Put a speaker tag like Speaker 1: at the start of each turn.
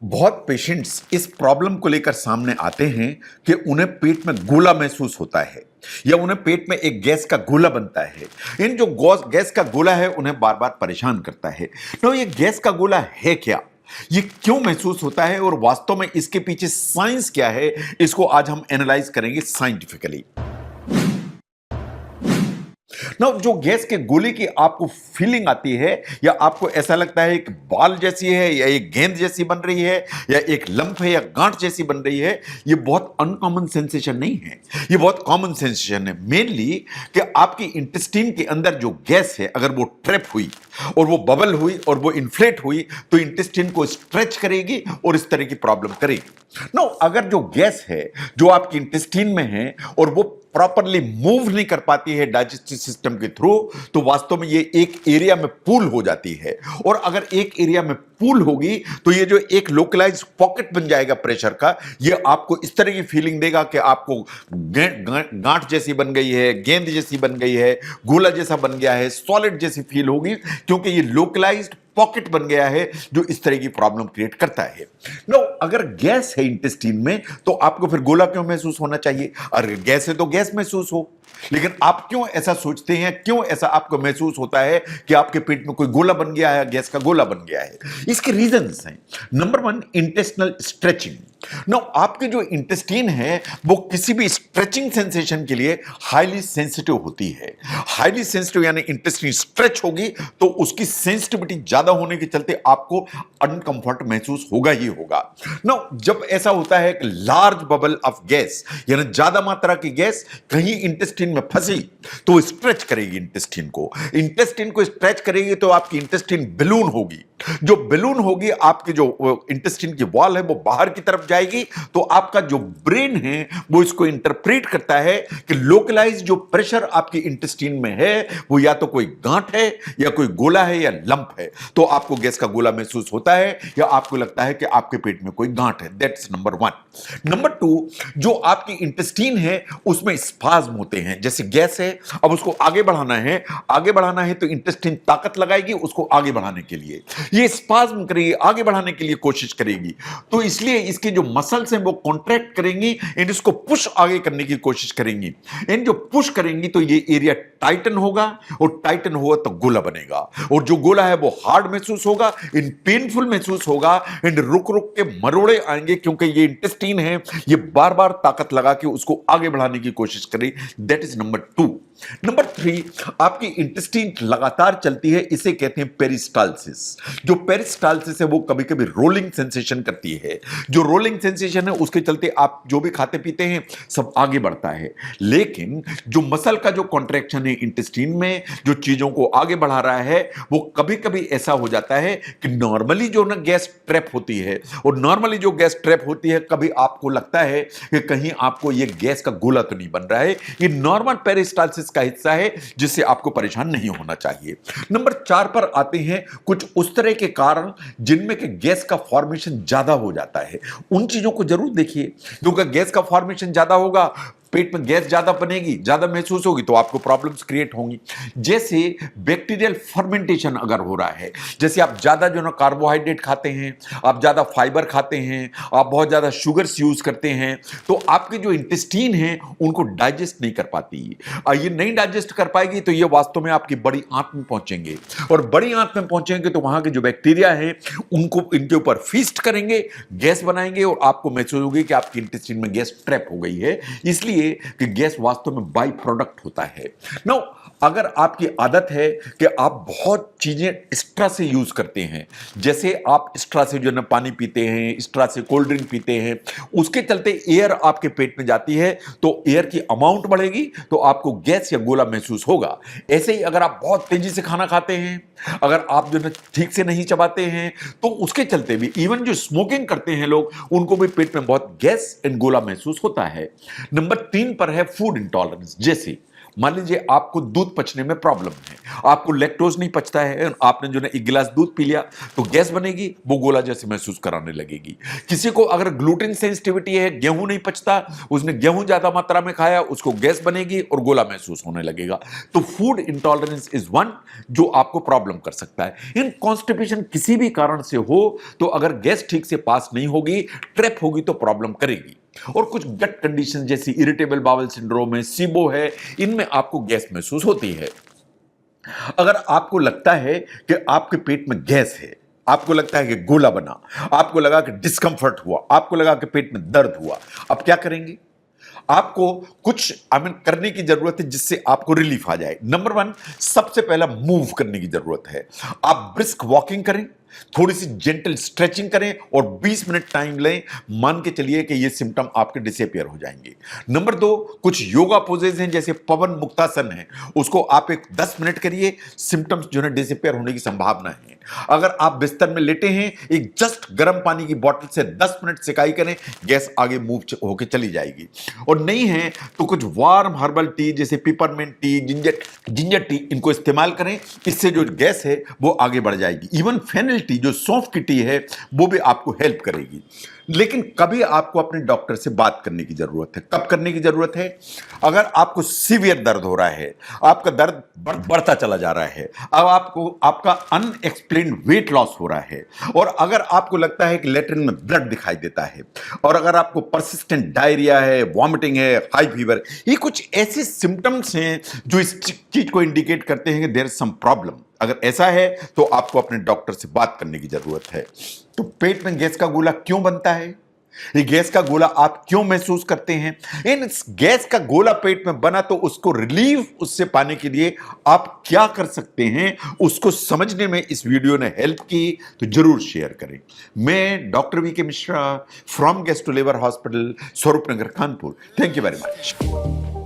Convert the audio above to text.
Speaker 1: बहुत पेशेंट्स इस प्रॉब्लम को लेकर सामने आते हैं कि उन्हें पेट में गोला महसूस होता है या उन्हें पेट में एक गैस का गोला बनता है। इन जो गैस का गोला है उन्हें बार बार परेशान करता है। तो ये गैस का गोला है क्या, ये क्यों महसूस होता है और वास्तव में इसके पीछे साइंस क्या है, इसको आज हम एनालाइज करेंगे साइंटिफिकली। ना जो गैस के गोले की आपको फीलिंग आती है या आपको ऐसा लगता है एक बाल जैसी है या एक गेंद जैसी बन रही है या एक लंप है या गांठ जैसी बन रही है, ये बहुत अनकॉमन सेंसेशन नहीं है, ये बहुत कॉमन सेंसेशन है। मेनली कि आपकी इंटेस्टाइन के अंदर जो गैस है अगर वो ट्रैप हुई और वो बबल हुई और वो इन्फ्लेट हुई तो इंटेस्टाइन को स्ट्रेच करेगी और इस तरह की प्रॉब्लम करेगी। नो, अगर जो गैस है जो आपकी इंटेस्टाइन में है और वो प्रॉपरली मूव नहीं कर पाती है डाइजेस्टिव सिस्टम के थ्रू, तो वास्तव में ये एक एरिया में पूल हो जाती है। और अगर एक एरिया में पूल होगी तो ये जो एक लोकलाइज पॉकेट बन जाएगा प्रेशर का, ये आपको इस तरह की फीलिंग देगा कि आपको गांठ जैसी बन गई है, गेंद जैसी बन गई है, गोला जैसा बन गया है, सॉलिड जैसी फील होगी, क्योंकि ये लोकलाइज्ड पॉकेट बन गया है जो इस तरह की प्रॉब्लम क्रिएट करता है। नो, अगर गैस है इंटेस्टाइन में तो आपको फिर गोला क्यों महसूस होना चाहिए? अगर गैस है तो गैस महसूस हो, लेकिन आप क्यों ऐसा सोचते हैं, क्यों ऐसा आपको महसूस होता है कि आपके पेट में कोई गोला बन गया है, गैस का गोला बन गया है? इसके रीजंस हैं। Number 1, intestinal stretching. नो, आपके जो इंटेस्टाइन है वो किसी भी स्ट्रेचिंग सेंसेशन के लिए हाईली सेंसिटिव होती है। हाईली सेंसिटिव यानी इंटेस्टाइन स्ट्रेच होगी तो उसकी सेंसिटिविटी ज्यादा होने के चलते आपको अनकंफर्ट महसूस होगा ही होगा। नो, जब ऐसा होता है कि लार्ज बबल ऑफ गैस यानी ज्यादा मात्रा की गैस कहीं इंटेस्टाइन में फंसी तो वो स्ट्रेच करेगी इंटेस्टाइन को। इंटेस्टाइन को स्ट्रेच करेगी तो आपकी इंटेस्टाइन बलून होगी। जो बलून होगी, आपकी जो इंटेस्टाइन की वॉल है वो बाहर की तरफ जाएगी, तो आपका जो ब्रेन है वो इसको इंटरप्रेट करता है कि लोकलाइज जो प्रेशर आपकी इंटेस्टाइन में है वो या तो कोई गांठ है या कोई गोला है या लंप है। तो आपको गैस का गोला महसूस होता है या आपको लगता है कि आपके पेट में कोई गांठ है। That's number 1। नंबर 2, जो आपकी इंटेस्टाइन है उसमें स्पाज्म होते हैं। जैसे गैस है, अब उसको आगे बढ़ाना है, आगे बढ़ाना है तो इंटेस्टाइन ताकत लगाएगी उसको आगे बढ़ाने के लिए, ये स्पाज्म करेगी, आगे बढ़ाने के लिए कोशिश करेगी। तो इसलिए इसके जो मसल्स हैं वो कॉन्ट्रैक्ट करेंगी एंड इसको पुश आगे करने की कोशिश करेंगी। एंड जो पुश करेंगी तो ये एरिया टाइटन होगा और टाइटन होगा तो गोला बनेगा, और जो गोला है वो हार्ड महसूस होगा, इन पेनफुल महसूस होगा एंड रुक रुक के मरोड़े आएंगे, क्योंकि ये इंटेस्टाइन है ये बार बार ताकत लगा के उसको आगे बढ़ाने की कोशिश करेगी। That is number 2। नंबर 3, आपकी इंटेस्टाइन लगातार चलती है, इसे कहते हैं पेरिस्टाल्सिस। जो पेरिस्टाल्सिस है वो कभी कभी रोलिंग सेंसेशन करती है। जो रोलिंग सेंसेशन है उसके चलते आप जो भी खाते पीते हैं सब आगे बढ़ता है, लेकिन जो मसल का जो कॉन्ट्रैक्शन है इंटेस्टाइन में जो चीजों को आगे बढ़ा रहा है वो कभी कभी ऐसा हो जाता है कि नॉर्मली जो ना गैस ट्रैप होती है, और नॉर्मली जो गैस ट्रैप होती है कभी आपको लगता है कि कहीं आपको ये गैस का गोला तो नहीं बन रहा है, ये नॉर्मल पेरिस्टाल्सिस का हिस्सा है जिससे आपको परेशान नहीं होना चाहिए। नंबर 4 पर आते हैं कुछ उस तरह के कारण जिनमें कि गैस का फॉर्मेशन ज्यादा हो जाता है। उन चीजों को जरूर देखिए, क्योंकि गैस का फॉर्मेशन ज्यादा होगा, पेट में गैस ज्यादा बनेगी, ज्यादा महसूस होगी तो आपको प्रॉब्लम्स क्रिएट होंगी। जैसे बैक्टीरियल फर्मेंटेशन अगर हो रहा है, जैसे आप ज्यादा जो ना कार्बोहाइड्रेट खाते हैं, आप ज्यादा फाइबर खाते हैं, आप बहुत ज्यादा शुगर्स यूज करते हैं, तो आपके जो इंटेस्टाइन है उनको डाइजेस्ट नहीं कर पाती। ये नहीं डाइजेस्ट कर पाएगी तो ये वास्तव में आपकी बड़ी आंत में पहुंचेंगे, और बड़ी आंत में पहुंचेंगे तो वहां के जो बैक्टीरिया है उनको इनके ऊपर फीस्ट करेंगे, गैस बनाएंगे, और आपको महसूस होगी कि आपकी इंटेस्टाइन में गैस ट्रैप हो गई है। इसलिए कि गैस वास्तव में बाई प्रोडक्ट होता है। नो, अगर आपकी आदत है कि आप बहुत चीजें एक्स्ट्रा से यूज करते हैं, जैसे आप एक्स्ट्रा से जो है पानी पीते हैं, एक्स्ट्रा से कोल्ड ड्रिंक पीते हैं, उसके चलते एयर आपके पेट में जाती है तो एयर की अमाउंट बढ़ेगी तो आपको गैस या गोला महसूस होगा। ऐसे ही अगर आप बहुत तेजी से खाना खाते हैं, अगर आप जो है ठीक से नहीं चबाते हैं, तो उसके चलते भी इवन जो स्मोकिंग करते हैं लोग उनको भी पेट में बहुत गैस एंड गोला महसूस होता है। नंबर 3 पर है फूड इंटॉलरेंस। जैसे मान लीजिए आपको दूध पचने में प्रॉब्लम है, आपको लैक्टोज नहीं पचता है, आपने जो है एक गिलास दूध पी लिया तो गैस बनेगी, वो गोला जैसे महसूस कराने लगेगी। किसी को अगर ग्लूटेन सेंसिटिविटी है, गेहूं नहीं पचता, उसने गेहूं ज्यादा मात्रा में खाया, उसको गैस बनेगी और गोला महसूस होने लगेगा। तो फूड इंटॉलरेंस इज वन जो आपको प्रॉब्लम कर सकता है। इन कॉन्स्टिपेशन किसी भी कारण से हो तो अगर गैस ठीक से पास नहीं होगी, ट्रैप होगी तो प्रॉब्लम करेगी। और कुछ गट कंडीशन जैसी इरिटेबल बाउल सिंड्रोम है, सीबो है, इनमें आपको गैस महसूस होती है। अगर आपको लगता है कि आपके पेट में गैस है, आपको लगता है कि गोला बना, आपको लगा कि डिस्कंफर्ट हुआ, आपको लगा कि पेट में दर्द हुआ, अब क्या करेंगे? आपको कुछ करने की जरूरत है जिससे आपको रिलीफ आ जाए। नंबर 1, सबसे पहला मूव करने की जरूरत है। आप ब्रिस्क वॉकिंग करें, थोड़ी सी जेंटल स्ट्रेचिंग करें और 20 मिनट टाइम लें। मान के चलिए कि ये सिम्टम आपके डिसअपियर हो जाएंगे। नंबर 2, कुछ योगा पोजेज हैं जैसे पवन मुक्तासन है, उसको आप एक 10 मिनट करिए, सिम्टम्स जो है डिसअपियर होने की संभावना है। अगर आप बिस्तर में लेटे हैं, एक जस्ट गर्म पानी की बोतल से 10 मिनट सिकाई करें, गैस आगे मूव होकर चली जाएगी। और नहीं है तो कुछ वार्म हर्बल टी जैसे पिपरमिंट टी, जिंजर टी, इनको इस्तेमाल करें, इससे जो गैस है वो आगे बढ़ जाएगी। इवन फेनल टी जो सौंफ की टी है वो भी आपको हेल्प करेगी। लेकिन कभी आपको अपने डॉक्टर से बात करने की जरूरत है। कब करने की जरूरत है? अगर आपको सीवियर दर्द हो रहा है, आपका दर्द बढ़ता चला जा रहा है, अब आपका अनएक्सप्लेन्ड वेट लॉस हो रहा है, और अगर आपको लगता है कि लेटरिन में ब्लड दिखाई देता है, और अगर आपको परसिस्टेंट डायरिया है, वॉमिटिंग है, हाई फीवर, ये कुछ ऐसे सिम्टम्स हैं जो इस चीज को इंडिकेट करते हैं कि देयर इज सम प्रॉब्लम। अगर ऐसा है तो आपको अपने डॉक्टर से बात करने की जरूरत है। तो पेट में गैस का गोला क्यों बनता है? ये गैस का गोला आप क्यों महसूस करते हैं? इन गैस का गोला पेट में बना तो उसको रिलीफ उससे पाने के लिए आप क्या कर सकते हैं, उसको समझने में इस वीडियो ने हेल्प की तो जरूर शेयर करें। मैं doctor V K Mishra from gastro liver hospital, Swaroop Nagar, Kanpur. Thank you very much.